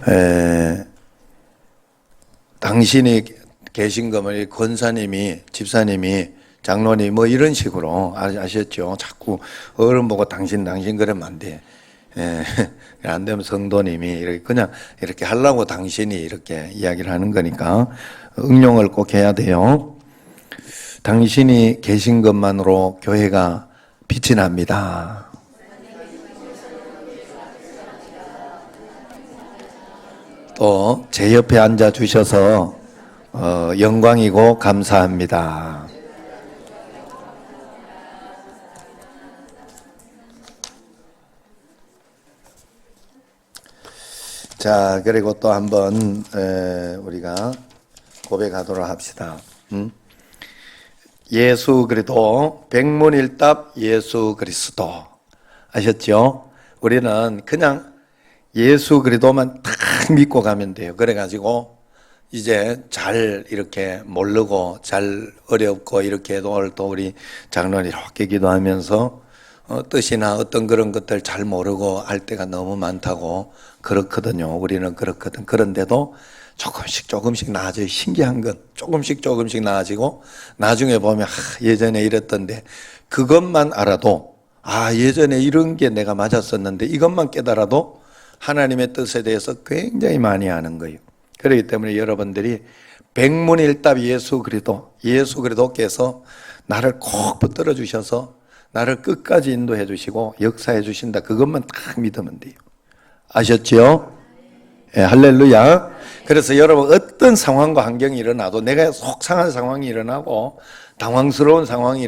에, 당신이 계신 거면 권사님이, 집사님이, 장로님 뭐 이런 식으로 아셨죠? 자꾸 어른 보고 당신 그러면 안 돼. 예, 안 되면 성도님이 이렇게 그냥 이렇게 하려고 당신이 이렇게 이야기를 하는 거니까 응용을 꼭 해야 돼요. 당신이 계신 것만으로 교회가 빛이 납니다. 또 제 옆에 앉아 주셔서 영광이고 감사합니다. 자, 그리고 또 한번 우리가 고백하도록 합시다. 예수 그리스도, 백문일답 예수 그리스도. 아셨죠? 우리는 그냥 예수 그리스도만 딱 믿고 가면 돼요. 그래가지고 이제 잘 이렇게 모르고 잘 어렵고 이렇게 해도 오늘 또 우리 장로님 이렇게 기도하면서 뜻이나 어떤 그런 것들 잘 모르고 할 때가 너무 많다고 그렇거든요. 우리는 그렇거든. 그런데도 조금씩 나아져요. 신기한 건 조금씩 나아지고 나중에 보면 예전에 이랬던데 그것만 알아도 예전에 이런 게 내가 맞았었는데 이것만 깨달아도 하나님의 뜻에 대해서 굉장히 많이 아는 거예요. 그렇기 때문에 여러분들이 백문일답 예수 그리스도께서 나를 꼭 붙들어 주셔서 나를 끝까지 인도해 주시고 역사해 주신다. 그것만 딱 믿으면 돼요. 아셨죠? 예, 할렐루야. 그래서 여러분 어떤 상황과 환경이 일어나도 내가 속상한 상황이 일어나고 당황스러운 상황이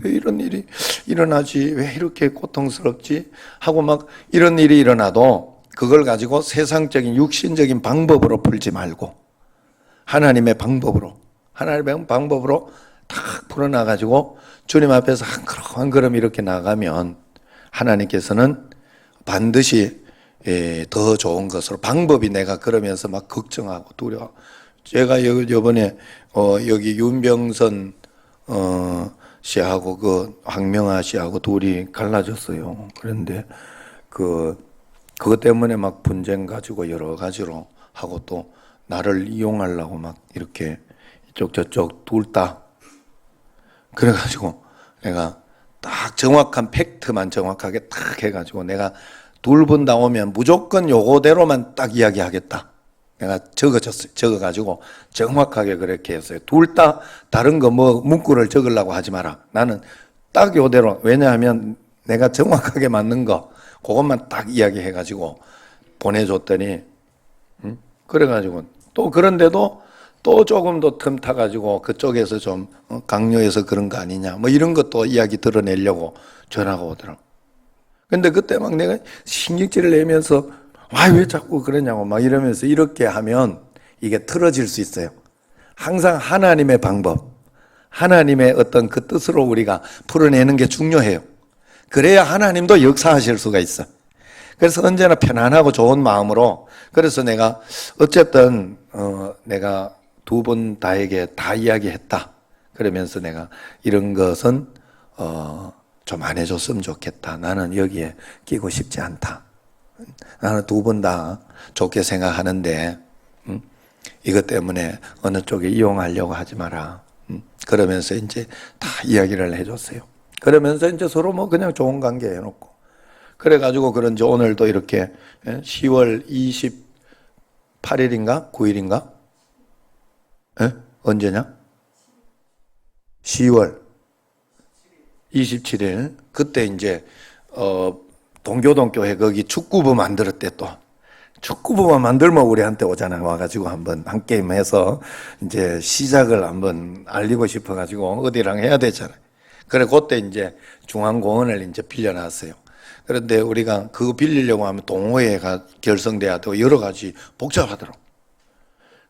왜 이런 일이 일어나지? 왜 이렇게 고통스럽지? 하고 막 이런 일이 일어나도 그걸 가지고 세상적인 육신적인 방법으로 풀지 말고 하나님의 방법으로 딱 풀어놔가지고 주님 앞에서 한 걸음 이렇게 나가면 하나님께서는 반드시 더 좋은 것으로 방법이 내가 그러면서 막 걱정하고 두려워. 제가 요번에 여기 윤병선 씨하고 그 황명아 씨하고 둘이 갈라졌어요. 그런데 그것 때문에 막 분쟁 가지고 여러 가지로 하고 또 나를 이용하려고 막 이렇게 이쪽 저쪽 둘 다 그래가지고 내가 딱 정확한 팩트만 정확하게 딱 해가지고 내가 둘 분 나오면 무조건 요거대로만 딱 이야기하겠다. 내가 적어가지고 정확하게 그렇게 했어요. 둘 다 다른 거 문구를 적으려고 하지 마라. 나는 딱 요대로. 왜냐하면 내가 정확하게 맞는 거 그것만 딱 이야기해가지고 보내줬더니 그래가지고 또 그런데도 또 조금 더 틈타가지고 그쪽에서 좀 강요해서 그런 거 아니냐 뭐 이런 것도 이야기 드러내려고 전화가 오더라고. 근데 그때 막 내가 신경질을 내면서 왜 자꾸 그러냐고 막 이러면서 이렇게 하면 이게 틀어질 수 있어요. 항상 하나님의 방법, 하나님의 어떤 그 뜻으로 우리가 풀어내는 게 중요해요. 그래야 하나님도 역사하실 수가 있어. 그래서 언제나 편안하고 좋은 마음으로 그래서 내가 어쨌든 내가 두 분 다에게 다 이야기했다. 그러면서 내가 이런 것은 좀 안 해줬으면 좋겠다. 나는 여기에 끼고 싶지 않다. 나는 두 분 다 좋게 생각하는데 이것 때문에 어느 쪽에 이용하려고 하지 마라. 그러면서 이제 다 이야기를 해줬어요. 그러면서 이제 서로 뭐 그냥 좋은 관계 해놓고 그래가지고 그런지 오늘도 이렇게 10월 28일인가 9일인가 언제냐 10월 27일 그때 이제 동교동 교회 거기 축구부 만들었대. 또 축구부만 만들면 우리한테 오잖아. 와가지고 한번 한 게임 해서 이제 시작을 한번 알리고 싶어가지고 어디랑 해야 되잖아요. 그래 그때 이제 중앙공원을 이제 빌려놨어요. 그런데 우리가 그거 빌리려고 하면 동호회가 결성돼야 되고 여러 가지 복잡하더라고.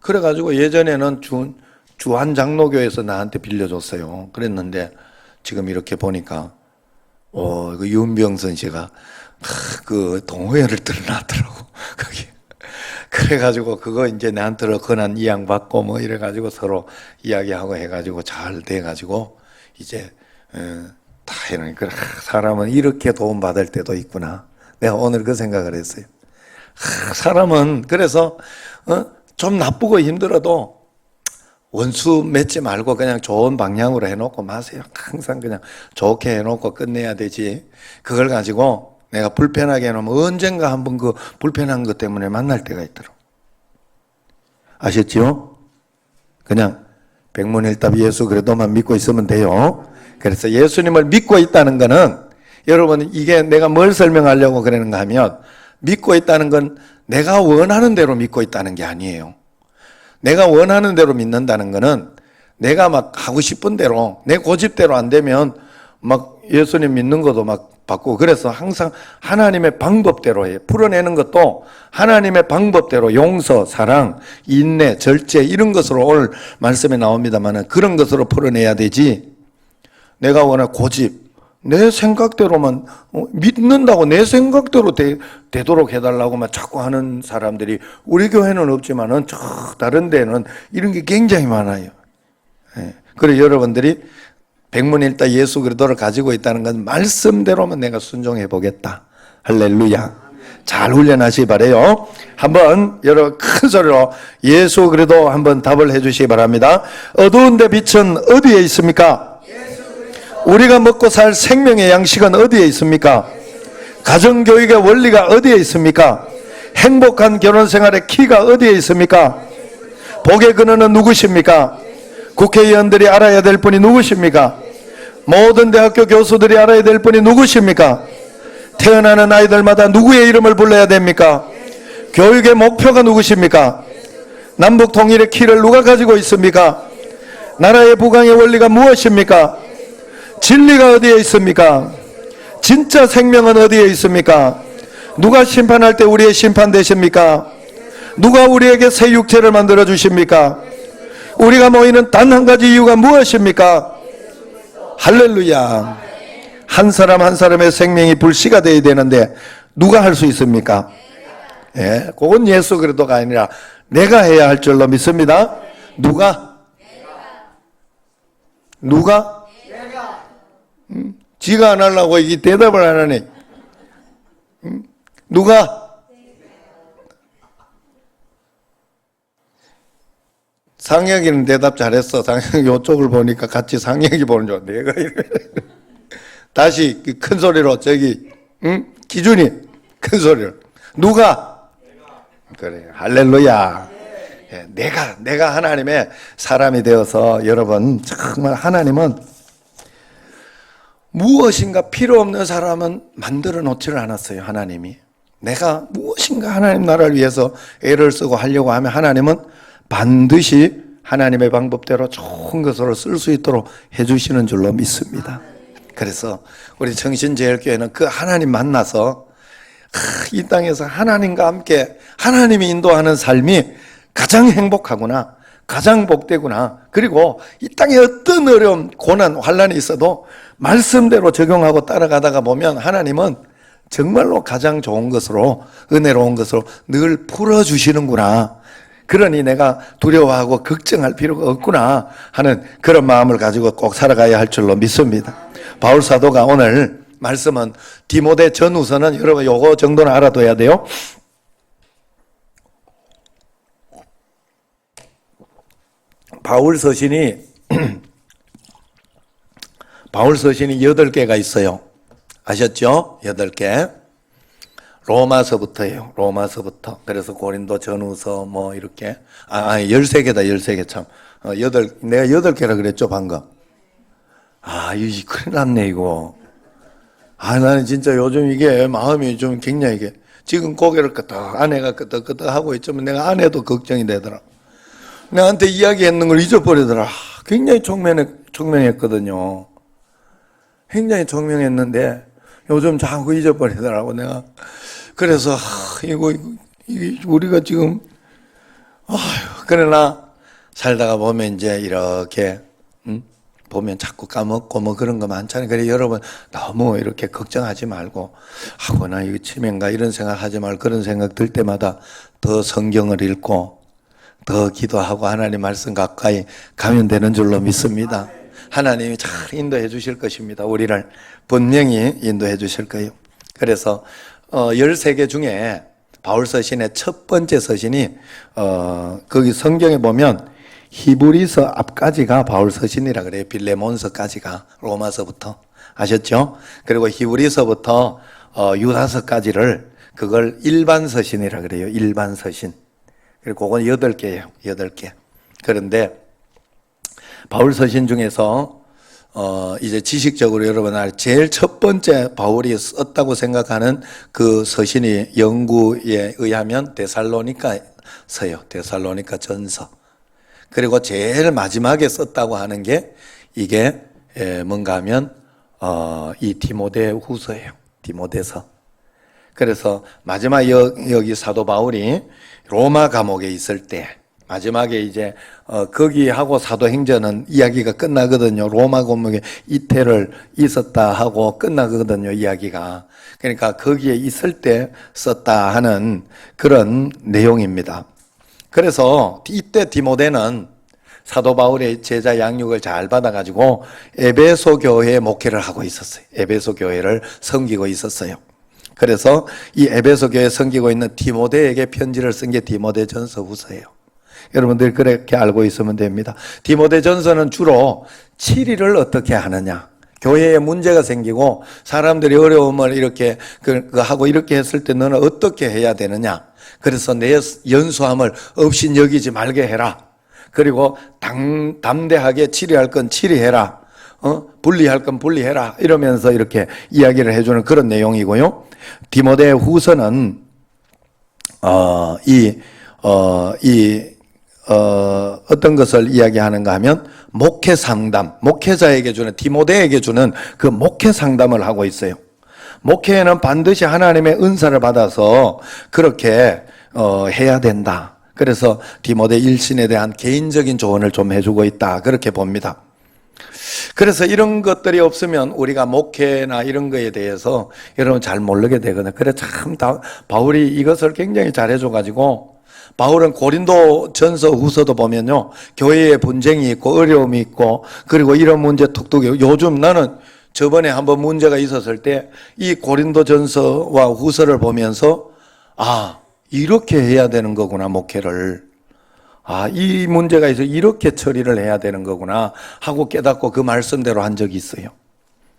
그래가지고 예전에는 주한 장로교에서 나한테 빌려줬어요. 그랬는데 지금 이렇게 보니까 그 윤병선 씨가 그 동호회를 들어놨더라고 거기. 그래가지고 그거 이제 나한테로 권한 이양 받고 뭐 이래가지고 서로 이야기하고 해가지고 잘 돼가지고 이제 다 해놓으니까 사람은 이렇게 도움 받을 때도 있구나. 내가 오늘 그 생각을 했어요. 사람은 그래서 좀 나쁘고 힘들어도 원수 맺지 말고 그냥 좋은 방향으로 해놓고 마세요. 항상 그냥 좋게 해놓고 끝내야 되지. 그걸 가지고 내가 불편하게 해놓으면 언젠가 한번 그 불편한 것 때문에 만날 때가 있더라고. 아셨죠? 그냥 백문일답 예수 그리스도만 믿고 있으면 돼요. 그래서 예수님을 믿고 있다는 거는 여러분 이게 내가 뭘 설명하려고 그러는가 하면 믿고 있다는 건 내가 원하는 대로 믿고 있다는 게 아니에요. 내가 원하는 대로 믿는다는 거는 내가 막 하고 싶은 대로 내 고집대로 안 되면 막 예수님 믿는 것도 막 바꾸고 그래서 항상 하나님의 방법대로 해요. 풀어내는 것도 하나님의 방법대로 용서, 사랑, 인내, 절제 이런 것으로 오늘 말씀에 나옵니다만 그런 것으로 풀어내야 되지 내가 원하는 고집 내 생각대로만 믿는다고 내 생각대로 되도록 해달라고 막 자꾸 하는 사람들이 우리 교회는 없지만은 저 다른 데는 이런 게 굉장히 많아요. 예. 그래서 여러분들이 백문일답 예수 그리스도를 가지고 있다는 건 말씀대로만 내가 순종해 보겠다. 할렐루야. 잘 훈련하시기 바래요. 한번 여러분 큰 소리로 예수 그리스도 한번 답을 해 주시기 바랍니다. 어두운 데 빛은 어디에 있습니까? 우리가 먹고 살 생명의 양식은 어디에 있습니까? 가정교육의 원리가 어디에 있습니까? 행복한 결혼생활의 키가 어디에 있습니까? 복의 근원은 누구십니까? 국회의원들이 알아야 될 분이 누구십니까? 모든 대학교 교수들이 알아야 될 분이 누구십니까? 태어나는 아이들마다 누구의 이름을 불러야 됩니까? 교육의 목표가 누구십니까? 남북 통일의 키를 누가 가지고 있습니까? 나라의 부강의 원리가 무엇입니까? 진리가 어디에 있습니까? 진짜 생명은 어디에 있습니까? 누가 심판할 때 우리의 심판 되십니까? 누가 우리에게 새 육체를 만들어 주십니까? 우리가 모이는 단 한 가지 이유가 무엇입니까? 할렐루야. 한 사람 한 사람의 생명이 불씨가 되어야 되는데 누가 할 수 있습니까? 예, 그건 예수 그리스도가 아니라 내가 해야 할 줄로 믿습니다. 누가? 지가 안 하려고 이 대답을 안 하네. 누가? 상혁이는 대답 잘했어. 상혁이 이쪽을 보니까 같이 상혁이 보는 줄 내가 이래. 다시 큰 소리로 저기 기준이 큰 소리로 누가? 그래 할렐루야. 예, 내가 하나님의 사람이 되어서 여러분 정말 하나님은 무엇인가 필요 없는 사람은 만들어 놓지를 않았어요. 하나님이 내가 무엇인가 하나님 나라를 위해서 애를 쓰고 하려고 하면 하나님은 반드시 하나님의 방법대로 좋은 것으로 쓸 수 있도록 해주시는 줄로 믿습니다. 그래서 우리 정신제일교회는 그 하나님 만나서 이 땅에서 하나님과 함께 하나님이 인도하는 삶이 가장 행복하구나, 가장 복되구나. 그리고 이 땅에 어떤 어려움, 고난, 환난이 있어도 말씀대로 적용하고 따라가다가 보면 하나님은 정말로 가장 좋은 것으로, 은혜로운 것으로 늘 풀어주시는구나. 그러니 내가 두려워하고 걱정할 필요가 없구나 하는 그런 마음을 가지고 꼭 살아가야 할 줄로 믿습니다. 바울 사도가 오늘 말씀은 디모데 전후서는 여러분 요거 정도는 알아둬야 돼요. 바울 서신이 8개가 있어요. 아셨죠? 8개. 로마서부터예요. 로마서부터. 그래서 고린도 전후서 뭐 이렇게 13개다. 13개 참. 내가 8개라 그랬죠, 방금. 이거 큰일 났네, 이거. 나는 진짜 요즘 이게 마음이 좀 굉장히 이게 지금 고개를 끄덕, 아내가 끄덕끄덕 하고 있지만 내가 아내도 걱정이 되더라. 나한테 이야기했는 걸 잊어버리더라. 굉장히 총명했거든요. 굉장히 총명했는데 요즘 자꾸 잊어버리더라고, 내가. 그래서, 이거 우리가 지금, 그러나 살다가 보면 이제 이렇게, 보면 자꾸 까먹고 뭐 그런 거 많잖아요. 그래, 여러분 너무 이렇게 걱정하지 말고, 나 이거 치매인가 이런 생각 하지 말고 그런 생각 들 때마다 더 성경을 읽고, 더 기도하고 하나님 말씀 가까이 가면 되는 줄로 믿습니다. 하나님이 잘 인도해 주실 것입니다. 우리를 분명히 인도해 주실 거예요. 그래서 13개 중에 바울 서신의 첫 번째 서신이 거기 성경에 보면 히브리서 앞까지가 바울 서신이라 그래요. 빌레몬서까지가 로마서부터 아셨죠? 그리고 히브리서부터 유다서까지를 그걸 일반 서신이라 그래요. 일반 서신. 그리고 그건 8개예요. 8개. 그런데 바울 서신 중에서 이제 지식적으로 여러분 제일 첫 번째 바울이 썼다고 생각하는 그 서신이 연구에 의하면 데살로니가서요. 데살로니가 전서. 그리고 제일 마지막에 썼다고 하는 게 이게 뭔가 하면 이 디모데 후서예요. 디모데서. 그래서 마지막 여기 사도 바울이 로마 감옥에 있을 때 마지막에 이제 거기하고 사도행전은 이야기가 끝나거든요. 로마 감옥에 이태를 있었다 하고 끝나거든요. 이야기가. 그러니까 거기에 있을 때 썼다 하는 그런 내용입니다. 그래서 이때 디모데는 사도 바울의 제자 양육을 잘 받아가지고 에베소 교회에 목회를 하고 있었어요. 에베소 교회를 섬기고 있었어요. 그래서 이 에베소 교회에 섬기고 있는 디모데에게 편지를 쓴 게 디모데전서 후서예요. 여러분들 그렇게 알고 있으면 됩니다. 디모데전서는 주로 치리를 어떻게 하느냐, 교회에 문제가 생기고 사람들이 어려움을 이렇게 하고 이렇게 했을 때 너는 어떻게 해야 되느냐, 그래서 내 연소함을 없인 여기지 말게 해라, 그리고 담대하게 치리할 건 치리해라, 분리할 건 분리해라, 이러면서 이렇게 이야기를 해주는 그런 내용이고요. 디모데 후서는 어떤 것을 이야기하는가 하면 목회 상담, 목회자에게 주는, 디모데에게 주는 그 목회 상담을 하고 있어요. 목회에는 반드시 하나님의 은사를 받아서 그렇게 해야 된다. 그래서 디모데 일신에 대한 개인적인 조언을 좀 해주고 있다, 그렇게 봅니다. 그래서 이런 것들이 없으면 우리가 목회나 이런 거에 대해서 여러분 잘 모르게 되거든요. 그래 참 바울이 이것을 굉장히 잘해줘가지고, 바울은 고린도 전서 후서도 보면요, 교회에 분쟁이 있고 어려움이 있고 그리고 이런 문제 툭툭, 요즘 나는 저번에 한번 문제가 있었을 때 이 고린도 전서와 후서를 보면서 이렇게 해야 되는 거구나, 목회를. 이 문제가 있어 이렇게 처리를 해야 되는 거구나 하고 깨닫고 그 말씀대로 한 적이 있어요.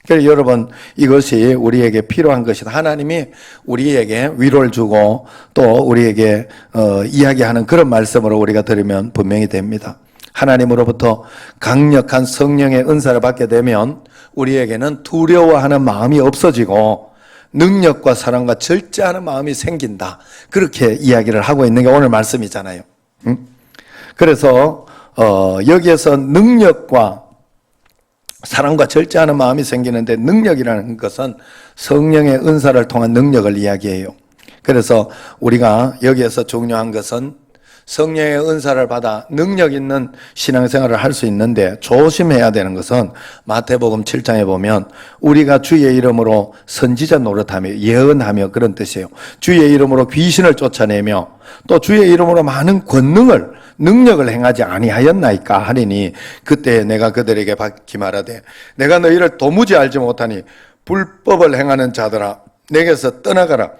그래서 여러분, 이것이 우리에게 필요한 것이다. 하나님이 우리에게 위로를 주고 또 우리에게 이야기하는 그런 말씀으로 우리가 들으면 분명히 됩니다. 하나님으로부터 강력한 성령의 은사를 받게 되면 우리에게는 두려워하는 마음이 없어지고 능력과 사랑과 절제하는 마음이 생긴다, 그렇게 이야기를 하고 있는 게 오늘 말씀이잖아요. 그래서 여기에서 능력과 사랑과 절제하는 마음이 생기는데, 능력이라는 것은 성령의 은사를 통한 능력을 이야기해요. 그래서 우리가 여기에서 중요한 것은 성령의 은사를 받아 능력 있는 신앙생활을 할 수 있는데 조심해야 되는 것은 마태복음 7장에 보면 우리가 주의 이름으로 선지자 노릇하며 예언하며, 그런 뜻이에요. 주의 이름으로 귀신을 쫓아내며 또 주의 이름으로 많은 능력을 행하지 아니하였나이까 하리니 그때 내가 그들에게 밝히 말하되 내가 너희를 도무지 알지 못하니 불법을 행하는 자들아 내게서 떠나가라,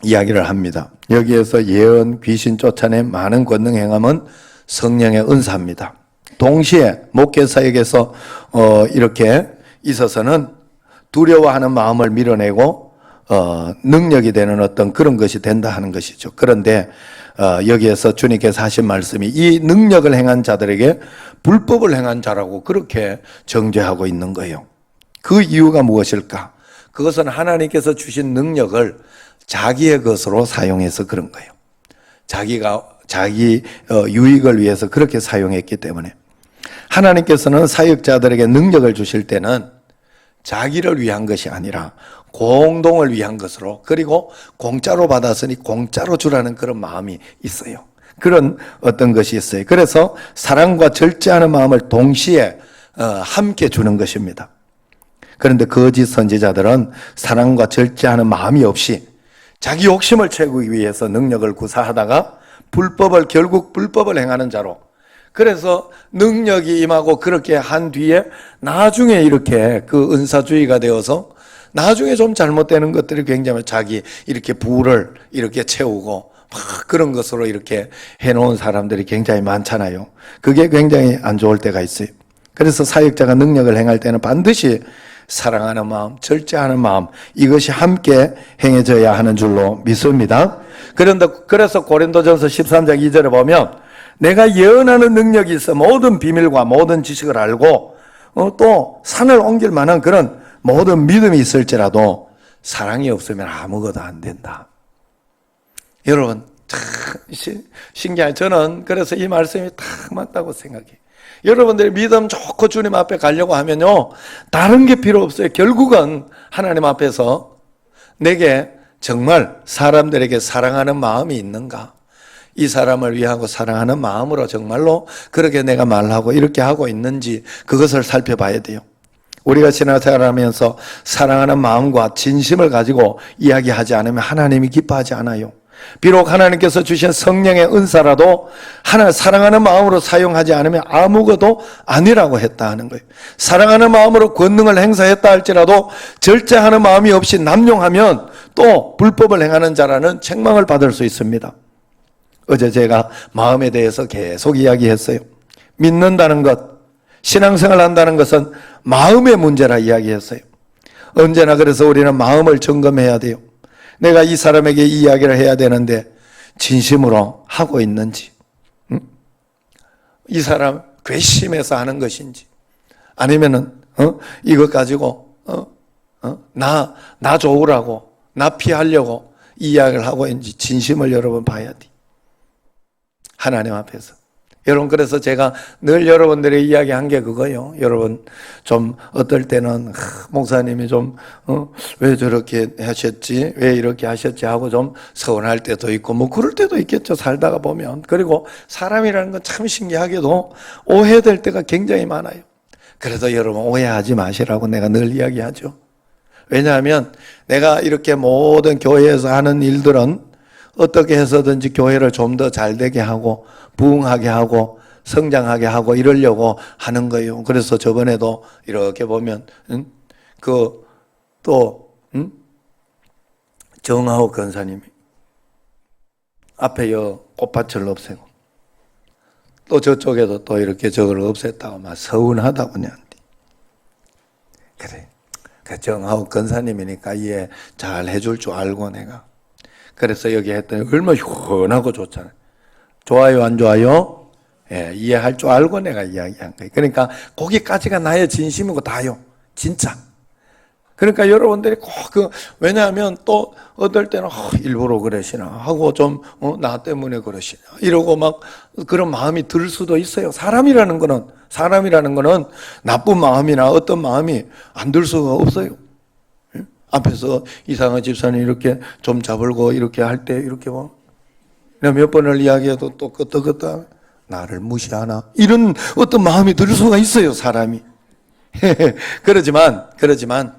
이야기를 합니다. 여기에서 예언, 귀신 쫓아낸 많은 권능 행함은 성령의 은사입니다. 동시에 목회자에게서 이렇게 있어서는 두려워하는 마음을 밀어내고 능력이 되는 어떤 그런 것이 된다 하는 것이죠. 그런데 여기에서 주님께서 하신 말씀이 이 능력을 행한 자들에게 불법을 행한 자라고 그렇게 정죄하고 있는 거예요. 그 이유가 무엇일까? 그것은 하나님께서 주신 능력을 자기의 것으로 사용해서 그런 거예요. 자기 유익을 위해서 그렇게 사용했기 때문에. 하나님께서는 사역자들에게 능력을 주실 때는 자기를 위한 것이 아니라 공동을 위한 것으로, 그리고 공짜로 받았으니 공짜로 주라는 그런 마음이 있어요. 그런 어떤 것이 있어요. 그래서 사랑과 절제하는 마음을 동시에 함께 주는 것입니다. 그런데 거짓 선지자들은 사랑과 절제하는 마음이 없이 자기 욕심을 채우기 위해서 능력을 구사하다가 결국 불법을 행하는 자로, 그래서 능력이 임하고 그렇게 한 뒤에 나중에 이렇게 그 은사주의가 되어서 나중에 좀 잘못되는 것들이 굉장히 자기 이렇게 부를 이렇게 채우고 막 그런 것으로 이렇게 해놓은 사람들이 굉장히 많잖아요. 그게 굉장히 안 좋을 때가 있어요. 그래서 사역자가 능력을 행할 때는 반드시 사랑하는 마음, 절제하는 마음, 이것이 함께 행해져야 하는 줄로 믿습니다. 그래서 고린도전서 13장 2절에 보면 내가 예언하는 능력이 있어 모든 비밀과 모든 지식을 알고 또 산을 옮길 만한 그런 모든 믿음이 있을지라도 사랑이 없으면 아무것도 안 된다. 여러분 참 신기해요. 저는 그래서 이 말씀이 딱 맞다고 생각해요. 여러분들이 믿음 좋고 주님 앞에 가려고 하면요 다른 게 필요 없어요. 결국은 하나님 앞에서 내게 정말 사람들에게 사랑하는 마음이 있는가, 이 사람을 위하고 사랑하는 마음으로 정말로 그렇게 내가 말하고 이렇게 하고 있는지 그것을 살펴봐야 돼요. 우리가 신앙생활하면서 사랑하는 마음과 진심을 가지고 이야기하지 않으면 하나님이 기뻐하지 않아요. 비록 하나님께서 주신 성령의 은사라도 하나 사랑하는 마음으로 사용하지 않으면 아무것도 아니라고 했다 하는 거예요. 사랑하는 마음으로 권능을 행사했다 할지라도 절제하는 마음이 없이 남용하면 또 불법을 행하는 자라는 책망을 받을 수 있습니다. 어제 제가 마음에 대해서 계속 이야기했어요. 믿는다는 것, 신앙생활 한다는 것은 마음의 문제라 이야기했어요. 언제나 그래서 우리는 마음을 점검해야 돼요. 내가 이 사람에게 이 이야기를 해야 되는데 진심으로 하고 있는지, 이 사람 괘씸해서 하는 것인지, 아니면은 이것 가지고 나 좋으라고, 나 피하려고 이 이야기를 하고 있는지 진심을 여러분 봐야 돼. 하나님 앞에서. 여러분 그래서 제가 늘 여러분들의 이야기한 게 그거예요. 여러분 좀 어떨 때는 목사님이 좀 왜 저렇게 하셨지, 왜 이렇게 하셨지 하고 좀 서운할 때도 있고 뭐 그럴 때도 있겠죠. 살다가 보면. 그리고 사람이라는 건 참 신기하게도 오해될 때가 굉장히 많아요. 그래서 여러분 오해하지 마시라고 내가 늘 이야기하죠. 왜냐하면 내가 이렇게 모든 교회에서 하는 일들은 어떻게 해서든지 교회를 좀 더 잘 되게 하고 부흥하게 하고 성장하게 하고 이러려고 하는 거예요. 그래서 저번에도 이렇게 보면 정하옥 권사님이 앞에 꽃밭을 없애고 또 저쪽에도 또 이렇게 저걸 없앴다고 막 서운하다고 그냥. 그래. 정하옥 권사님이니까 이해 잘 해줄 줄 알고 내가. 그래서 여기 했더니 얼마나 시원하고 좋잖아요. 좋아요, 안 좋아요? 예, 이해할 줄 알고 내가 이야기한 거예요. 그러니까 거기까지가 나의 진심이고 다요. 진짜. 그러니까 여러분들이 꼭 왜냐하면 또 어떨 때는 일부러 그러시나 하고 좀 나 때문에 그러시나 이러고 막 그런 마음이 들 수도 있어요. 사람이라는 거는 나쁜 마음이나 어떤 마음이 안 들 수가 없어요. 앞에서 이상한 집사님 이렇게 좀 잡을고 이렇게 할 때 이렇게 내가 몇 번을 이야기해도 또 끄떡끄떡 나를 무시하나 이런 어떤 마음이 들 수가 있어요. 사람이. 그러지만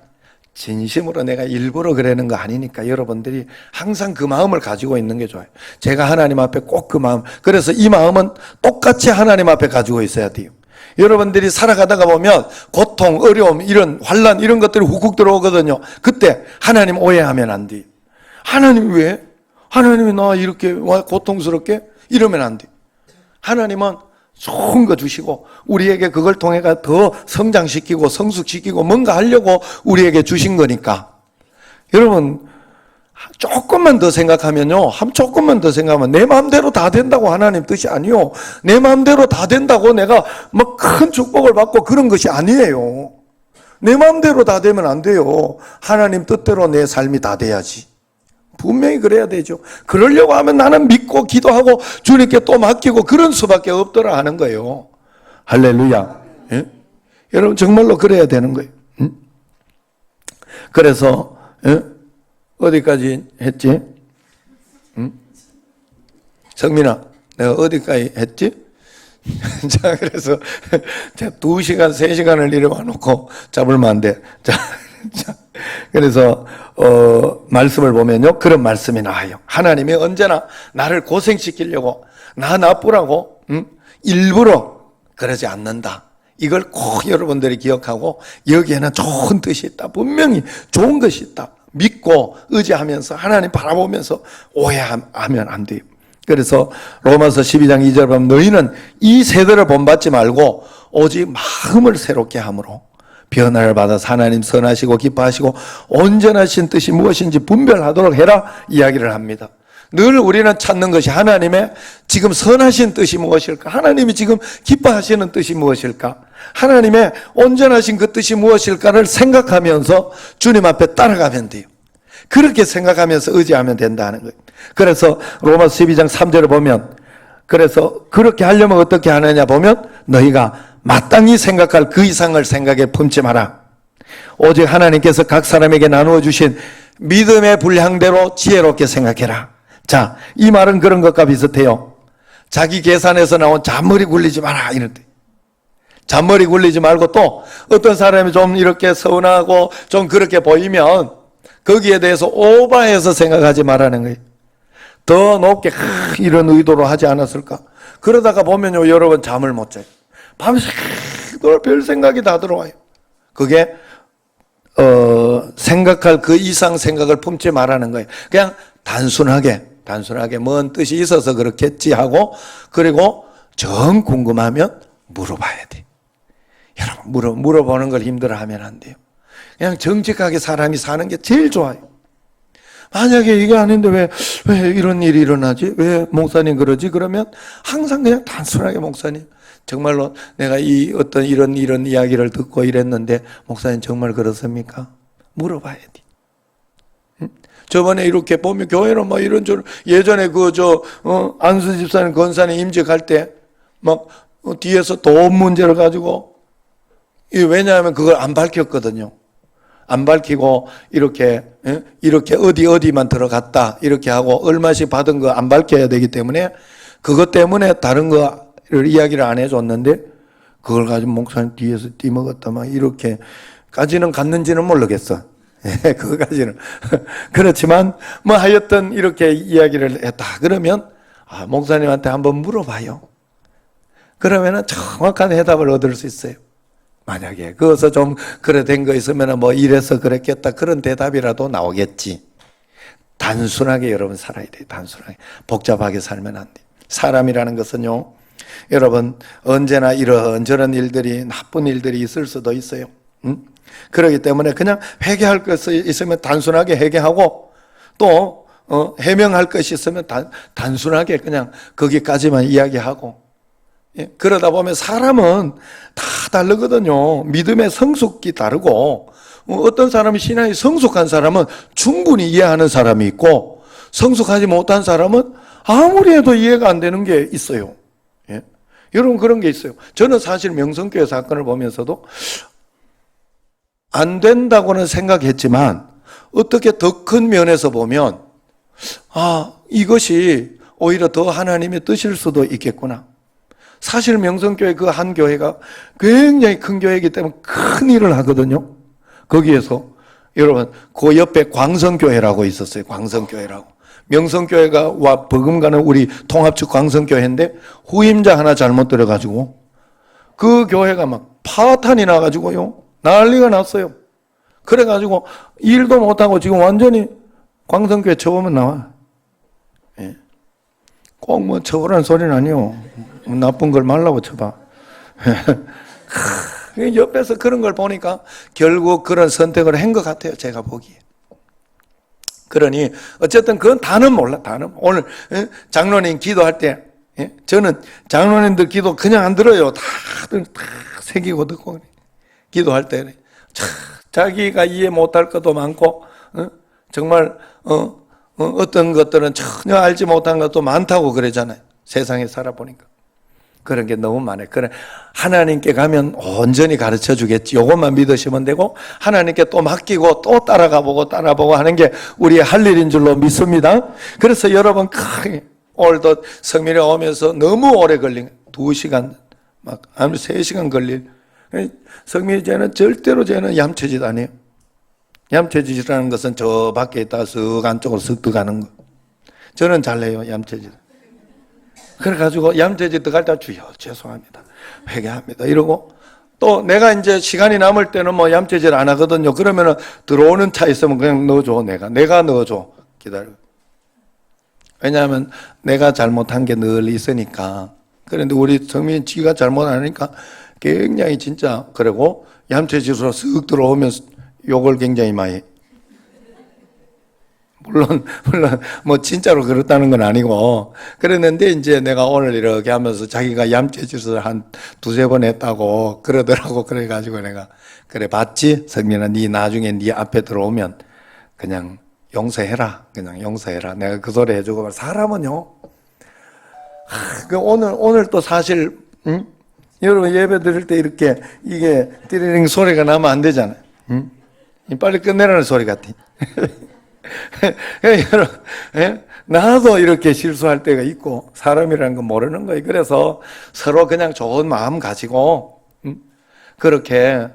진심으로 내가 일부러 그러는 거 아니니까 여러분들이 항상 그 마음을 가지고 있는 게 좋아요. 제가 하나님 앞에 꼭 그 마음, 그래서 이 마음은 똑같이 하나님 앞에 가지고 있어야 돼요. 여러분들이 살아가다가 보면 고통, 어려움, 이런 환난 이런 것들이 훅훅 들어오거든요. 그때 하나님 오해하면 안 돼요. 하나님 왜? 하나님이 나 이렇게 고통스럽게? 이러면 안 돼요. 하나님은 좋은 거 주시고 우리에게 그걸 통해 더 성장시키고 성숙시키고 뭔가 하려고 우리에게 주신 거니까. 여러분 조금만 더 생각하면요, 조금만 더 생각하면 내 마음대로 다 된다고 하나님 뜻이 아니요. 내 마음대로 다 된다고 내가 막 큰 축복을 받고 그런 것이 아니에요. 내 마음대로 다 되면 안 돼요. 하나님 뜻대로 내 삶이 다 돼야지. 분명히 그래야 되죠. 그러려고 하면 나는 믿고 기도하고 주님께 또 맡기고 그런 수밖에 없더라 하는 거예요. 할렐루야. 예? 여러분 정말로 그래야 되는 거예요. 응? 그래서 어디까지 했지? 응? 성민아, 내가 어디까지 했지? 자, 그래서 2시간, 3시간을 이래 와놓고 잡으면 안 돼. 자, 그래서 말씀을 보면요, 그런 말씀이 나와요. 하나님이 언제나 나를 고생시키려고, 나 나쁘라고 일부러 그러지 않는다. 이걸 꼭 여러분들이 기억하고 여기에는 좋은 뜻이 있다. 분명히 좋은 것이 있다. 믿고 의지하면서 하나님 바라보면서 오해하면 안 돼요. 그래서 로마서 12장 2절 보면 너희는 이 세대를 본받지 말고 오직 마음을 새롭게 함으로 변화를 받아서 하나님 선하시고 기뻐하시고 온전하신 뜻이 무엇인지 분별하도록 해라 이야기를 합니다. 늘 우리는 찾는 것이 하나님의 지금 선하신 뜻이 무엇일까? 하나님이 지금 기뻐하시는 뜻이 무엇일까? 하나님의 온전하신 그 뜻이 무엇일까를 생각하면서 주님 앞에 따라가면 돼요. 그렇게 생각하면서 의지하면 된다는 거예요. 그래서 로마서 12장 3절을 보면 그래서 그렇게 하려면 어떻게 하느냐 보면 너희가 마땅히 생각할 그 이상을 생각에 품지 마라. 오직 하나님께서 각 사람에게 나누어 주신 믿음의 분량대로 지혜롭게 생각해라. 자, 이 말은 그런 것과 비슷해요. 자기 계산에서 나온 잔머리 굴리지 마라 이런데. 잔머리 굴리지 말고 또 어떤 사람이 좀 이렇게 서운하고 좀 그렇게 보이면 거기에 대해서 오버해서 생각하지 말라는 거예요. 더 높게 이런 의도로 하지 않았을까? 그러다가 보면요 여러분 잠을 못 자요. 밤새도록 별 생각이 다 들어와요. 그게 생각할 그 이상 생각을 품지 말라는 거예요. 그냥 단순하게 뭔 뜻이 있어서 그렇겠지 하고 그리고 정 궁금하면 물어봐야 돼. 여러분 물어보는 걸 힘들어하면 안 돼요. 그냥 정직하게 사람이 사는 게 제일 좋아요. 만약에 이게 아닌데 왜 이런 일이 일어나지? 왜 목사님 그러지? 그러면 항상 그냥 단순하게 목사님 정말로 내가 어떤 이런 이야기를 듣고 이랬는데 목사님 정말 그렇습니까? 물어봐야 돼. 응? 저번에 이렇게 보면 교회는 막 이런저런 예전에 안수 집사님 권사님 임직할 때 막 뒤에서 돈 문제를 가지고 왜냐하면 그걸 안 밝혔거든요. 안 밝히고 이렇게 어디만 들어갔다 이렇게 하고 얼마씩 받은 거 안 밝혀야 되기 때문에 그것 때문에 다른 거를 이야기를 안 해줬는데 그걸 가지고 목사님 뒤에서 띠먹었다 막 이렇게까지는 갔는지는 모르겠어. 그거까지는 그렇지만 뭐 하여튼 이렇게 이야기를 했다 그러면 목사님한테 한번 물어봐요. 그러면은 정확한 해답을 얻을 수 있어요. 만약에 그것서 좀 그래 된 거 있으면 뭐 이래서 그랬겠다 그런 대답이라도 나오겠지. 단순하게 여러분 살아야 돼요. 단순하게 복잡하게 살면 안 돼요. 사람이라는 것은요 여러분 언제나 이런저런 일들이 나쁜 일들이 있을 수도 있어요. 그렇기 때문에 그냥 회개할 것이 있으면 단순하게 회개하고 또 해명할 것이 있으면 단순하게 그냥 거기까지만 이야기하고 그러다 보면 사람은 다 다르거든요. 믿음의 성숙이 다르고 어떤 사람이 신앙이 성숙한 사람은 충분히 이해하는 사람이 있고 성숙하지 못한 사람은 아무리 해도 이해가 안 되는 게 있어요. 예? 여러분 그런 게 있어요. 저는 사실 명성교회 사건을 보면서도 안 된다고는 생각했지만 어떻게 더 큰 면에서 보면 이것이 오히려 더 하나님의 뜻일 수도 있겠구나. 사실 명성교회 그 한 교회가 굉장히 큰 교회이기 때문에 큰 일을 하거든요. 거기에서 여러분 그 옆에 광성교회라고 있었어요. 광성교회라고. 명성교회가 버금가는 우리 통합측 광성교회인데 후임자 하나 잘못 들어가지고 그 교회가 막 파탄이 나가지고요. 난리가 났어요. 그래가지고 일도 못하고 지금 완전히 광성교회 처보면 나와. 예. 꼭 뭐 처벌하는 소리는 아니요. 나쁜 걸 말라고 쳐봐. 옆에서 그런 걸 보니까 결국 그런 선택을 한 것 같아요. 제가 보기에. 그러니 어쨌든 그건 다는 몰라. 다는 오늘 장로님 기도할 때 저는 장로님들 기도 그냥 안 들어요. 다들 새기고 듣고 기도할 때 자기가 이해 못할 것도 많고 정말 어떤 것들은 전혀 알지 못한 것도 많다고 그러잖아요. 세상에 살아보니까. 그런 게 너무 많아요. 그래 하나님께 가면 온전히 가르쳐 주겠지. 요것만 믿으시면 되고 하나님께 또 맡기고 또 따라보고 하는 게 우리의 할 일인 줄로 믿습니다. 그래서 여러분 오늘도 성민이 오면서 너무 오래 걸린 2시간 막 3시간 걸릴 성민이 쟤는 절대로 얌체짓 안 해요. 얌체짓이라는 것은 저 밖에 있다가 쓱 안쪽으로 쓱 들어가는 거. 저는 잘해요. 얌체짓. 그래가지고 얌체짓 들어갈 때 주여 죄송합니다. 회개합니다. 이러고 또 내가 이제 시간이 남을 때는 뭐 얌체질 안 하거든요. 그러면은 들어오는 차 있으면 그냥 넣어줘. 내가 넣어줘. 기다려. 왜냐하면 내가 잘못한 게 늘 있으니까. 그런데 우리 성민 지가 잘못 안 하니까 굉장히 진짜, 그리고 얌체질로 쓱 들어오면 욕을 굉장히 많이 해. 물론 뭐 진짜로 그렇다는 건 아니고, 그랬는데 이제 내가 오늘 이렇게 하면서 자기가 얌체짓을 한 두세 번 했다고 그러더라고. 그래가지고 내가, 그래 봤지? 성민아, 네 나중에 네 앞에 들어오면 그냥 용서해라. 그냥 용서해라. 내가 그 소리 해주고. 사람은요, 오늘 또 사실, 여러분 예배 드릴 때 이렇게 이게 띠리링 소리가 나면 안 되잖아요. 빨리 끝내라는 소리 같아. 여러분, 나도 이렇게 실수할 때가 있고, 사람이라는 건 모르는 거예요. 그래서 서로 그냥 좋은 마음 가지고 그렇게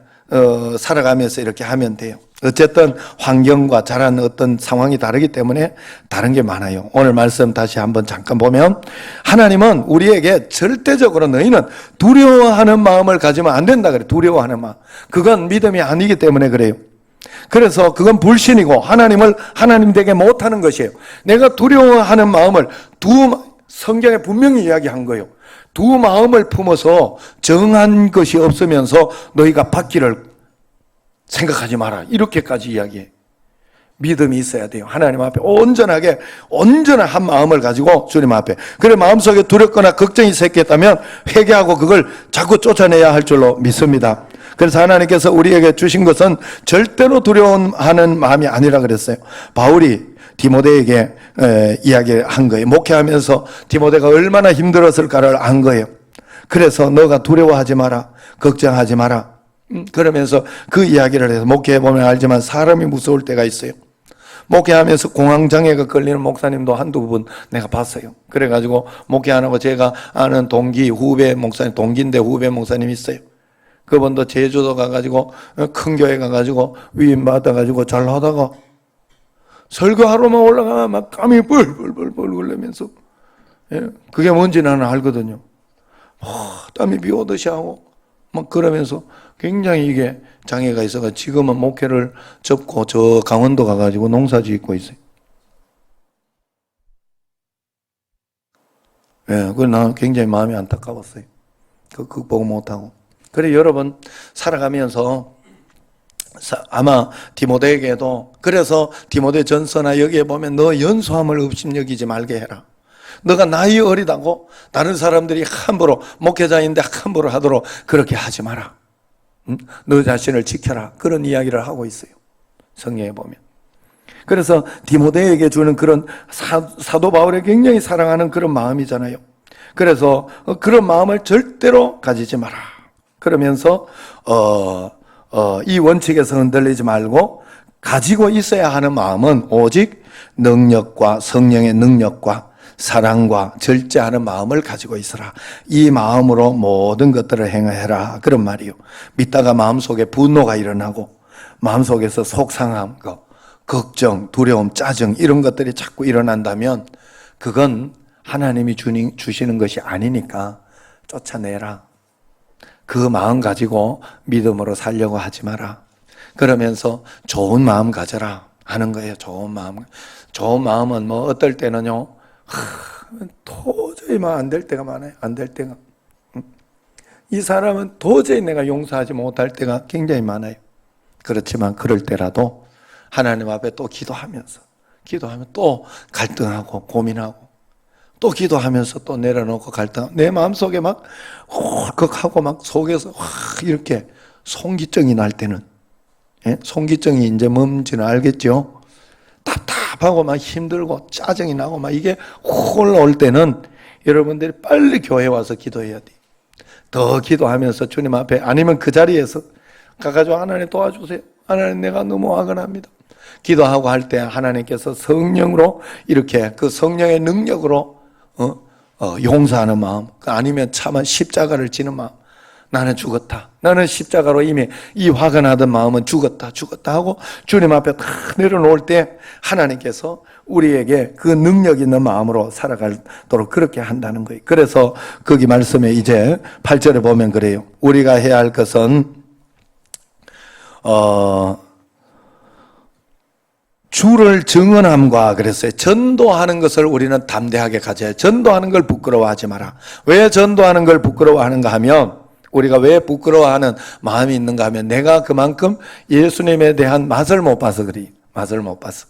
살아가면서 이렇게 하면 돼요. 어쨌든 환경과 자란 어떤 상황이 다르기 때문에 다른 게 많아요. 오늘 말씀 다시 한번 잠깐 보면, 하나님은 우리에게 절대적으로 너희는 두려워하는 마음을 가지면 안 된다 그래요. 두려워하는 마음. 그건 믿음이 아니기 때문에 그래요. 그래서 그건 불신이고 하나님을 하나님 되게 못하는 것이에요. 내가 두려워하는 마음을 성경에 분명히 이야기한 거예요. 두 마음을 품어서 정한 것이 없으면서 너희가 받기를 생각하지 마라. 이렇게까지 이야기해. 믿음이 있어야 돼요. 하나님 앞에 온전하게, 온전한 한 마음을 가지고 주님 앞에. 그래, 마음속에 두렵거나 걱정이 생겼다면 회개하고 그걸 자꾸 쫓아내야 할 줄로 믿습니다. 그래서 하나님께서 우리에게 주신 것은 절대로 두려워하는 마음이 아니라 그랬어요. 바울이 디모데에게 이야기한 거예요. 목회하면서 디모데가 얼마나 힘들었을까를 안 거예요. 그래서 너가 두려워하지 마라. 걱정하지 마라. 그러면서 그 이야기를 해서, 목회해보면 알지만 사람이 무서울 때가 있어요. 목회하면서 공황장애가 걸리는 목사님도 한두 분 내가 봤어요. 그래가지고 목회 안 하고 제가 아는 후배 목사님, 동기인데 후배 목사님 있어요. 그분도 제주도 가가지고 큰 교회 가가지고 위임 받아가지고 잘 하다가 설교하러만 올라가면 막 땀이 뻘뻘뻘 흘리면서, 그게 뭔지 나는 알거든요. 땀이 비 오듯이 하고 막 그러면서 굉장히 이게 장애가 있어서 지금은 목회를 접고 저 강원도 가가지고 농사 짓고 있어요. 그걸 나 굉장히 마음이 안타까웠어요. 극복 못하고. 그래, 여러분 살아가면서 아마 디모데에게도, 그래서 디모데 전서나 여기에 보면 너 연소함을 업심여기지 말게 해라. 너가 나이 어리다고 다른 사람들이 함부로, 목회자인데 함부로 하도록 그렇게 하지 마라. 너 자신을 지켜라. 그런 이야기를 하고 있어요. 성경에 보면. 그래서 디모데에게 주는 그런 사도 바울이 굉장히 사랑하는 그런 마음이잖아요. 그래서 그런 마음을 절대로 가지지 마라. 그러면서 이 원칙에서 흔들리지 말고 가지고 있어야 하는 마음은 오직 능력과 성령의 능력과 사랑과 절제하는 마음을 가지고 있어라. 이 마음으로 모든 것들을 행해라. 그런 말이요. 믿다가 마음속에 분노가 일어나고 마음속에서 속상함, 걱정, 두려움, 짜증 이런 것들이 자꾸 일어난다면 그건 하나님이 주시는 것이 아니니까 쫓아내라. 그 마음 가지고 믿음으로 살려고 하지 마라. 그러면서 좋은 마음 가져라 하는 거예요. 좋은 마음. 좋은 마음은 뭐 어떨 때는요, 도저히 안 될 때가 많아요. 안 될 때가. 이 사람은 도저히 내가 용서하지 못할 때가 굉장히 많아요. 그렇지만 그럴 때라도 하나님 앞에 또 기도하면 또 갈등하고 고민하고 또 기도하면서 또 내려놓고 갈등하고 내 마음속에 막 홀컥하고 막 속에서 이렇게 송기증이 날 때는, 송기증이 이제 뭔지는 알겠죠? 답답하고 막 힘들고 짜증이 나고 막 이게 확 올라올 때는 여러분들이 빨리 교회 와서 기도해야 돼요. 더 기도하면서 주님 앞에, 아니면 그 자리에서 가가지고 하나님 도와주세요. 하나님 내가 너무 화가 납니다. 기도하고 할 때 하나님께서 성령으로 이렇게 그 성령의 능력으로 용서하는 마음, 아니면 참아 십자가를 지는 마음, 나는 죽었다. 나는 십자가로 이미 이 화가 나던 마음은 죽었다 하고 주님 앞에 다 내려놓을 때 하나님께서 우리에게 그 능력 있는 마음으로 살아가도록 그렇게 한다는 거예요. 그래서 거기 말씀에 이제 8절에 보면 그래요. 우리가 해야 할 것은 주를 증언함과 그랬어요. 전도하는 것을 우리는 담대하게 가져야, 전도하는 걸 부끄러워하지 마라. 왜 전도하는 걸 부끄러워하는가 하면, 우리가 왜 부끄러워하는 마음이 있는가 하면, 내가 그만큼 예수님에 대한 맛을 못 봐서 그래. 맛을 못 봐서.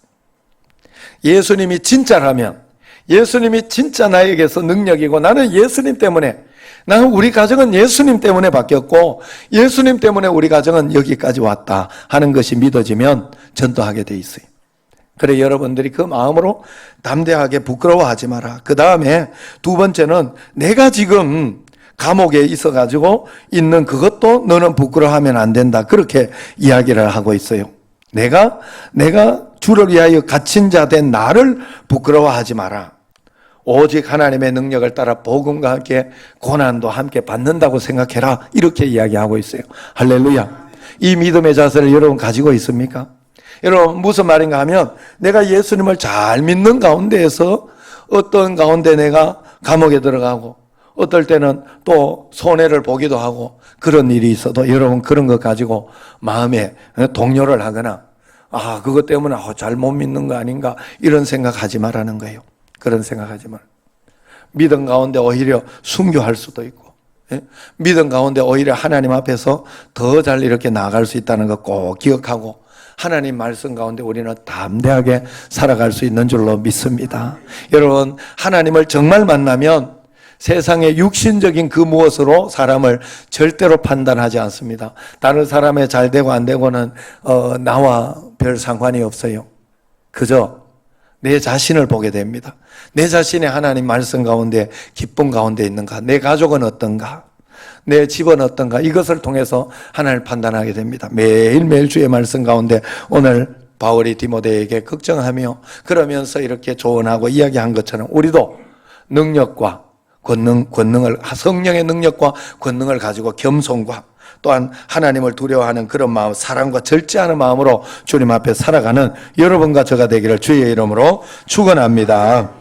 예수님이 진짜라면, 예수님이 진짜 나에게서 능력이고, 나는 예수님 때문에, 나는 우리 가정은 예수님 때문에 바뀌었고, 예수님 때문에 우리 가정은 여기까지 왔다 하는 것이 믿어지면 전도하게 돼 있어요. 그래, 여러분들이 그 마음으로 담대하게 부끄러워하지 마라. 그 다음에 두 번째는, 내가 지금 감옥에 있어가지고 있는 그것도 너는 부끄러워하면 안 된다. 그렇게 이야기를 하고 있어요. 내가 주를 위하여 갇힌 자 된 나를 부끄러워하지 마라. 오직 하나님의 능력을 따라 복음과 함께 고난도 함께 받는다고 생각해라. 이렇게 이야기하고 있어요. 할렐루야. 이 믿음의 자세를 여러분 가지고 있습니까? 여러분, 무슨 말인가 하면, 내가 예수님을 잘 믿는 가운데에서 어떤 가운데 내가 감옥에 들어가고, 어떨 때는 또 손해를 보기도 하고, 그런 일이 있어도 여러분 그런 것 가지고 마음에 동요를 하거나, 그것 때문에 잘못 믿는 거 아닌가, 이런 생각하지 말라는 거예요. 그런 생각하지 말. 믿음 가운데 오히려 순교할 수도 있고, 믿음 가운데 오히려 하나님 앞에서 더 잘 이렇게 나아갈 수 있다는 거 꼭 기억하고, 하나님 말씀 가운데 우리는 담대하게 살아갈 수 있는 줄로 믿습니다. 여러분, 하나님을 정말 만나면 세상의 육신적인 그 무엇으로 사람을 절대로 판단하지 않습니다. 다른 사람의 잘 되고 안 되고는 나와 별 상관이 없어요. 그저 내 자신을 보게 됩니다. 내 자신의 하나님 말씀 가운데 기쁨 가운데 있는가, 내 가족은 어떤가, 내 집은 어떤가, 이것을 통해서 하나님을 판단하게 됩니다. 매일매일 주의 말씀 가운데 오늘 바울이 디모데에게 걱정하며 그러면서 이렇게 조언하고 이야기한 것처럼 우리도 능력과 권능을, 성령의 능력과 권능을 가지고 겸손과 또한 하나님을 두려워하는 그런 마음, 사랑과 절제하는 마음으로 주님 앞에 살아가는 여러분과 저가 되기를 주의 이름으로 축원합니다.